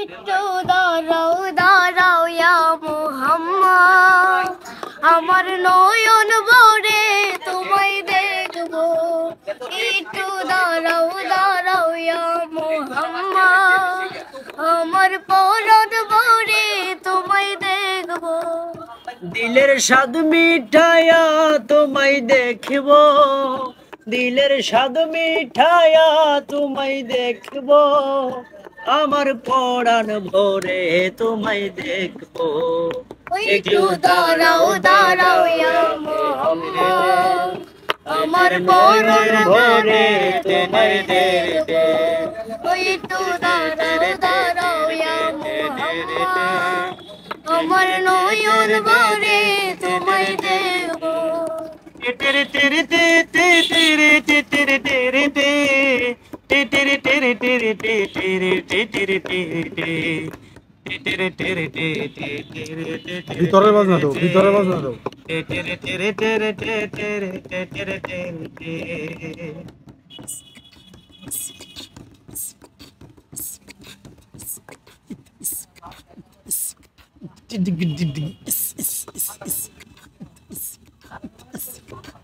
একটু দাঁড়াও দাঁড়াও ইয়া মুহাম্মদ, আমার নয়ন ভরে তোমায় দেখবো। একটু দাঁড়াও দাঁড়াও ইয়া মুহাম্মদ, আমার পরাণ ভরে তোমায় দেখবো। দিলের স্বাদ মিঠায়া তোমায় দেখবো, দিলের স্বাদ মিঠায়া তোমায় দেখবো, আমার পরাণ ভরে তোমায় দেখবো। একটু দাঁড়াও দাঁড়াও ইয়া মুহাম্মদ, আমার পরাণ ভরে তোমায় দেখবো। একটু দাঁড়াও দাঁড়াও ইয়া মুহাম্মদ, আমার নয়ন ভরে তোমায় দেখবো। তেরে তেরে তেরে তেরে তেরে তেরে তেরে তেরে তেরে তেরে তেরে তেরে ভিতরে বাজনা দাও, ভিতরে বাজনা দাও। তেরে তেরে তেরে তেরে তেরে তেরে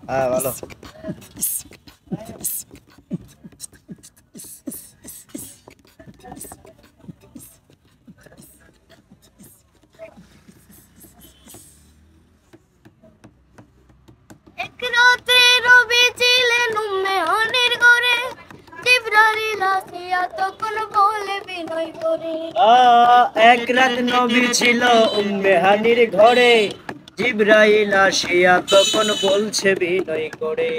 হ্যাঁ ভালো। এক রাতে রবি ছিলেন উম্মে হানির ঘরে, জিবরাইল আসিয়া তখন বলে বিনয় করে। এক রাত নবী ছিল উম্মে হানির ঘরে, জিবরাইল আসিয়া তখন বলছে বিনয় করে।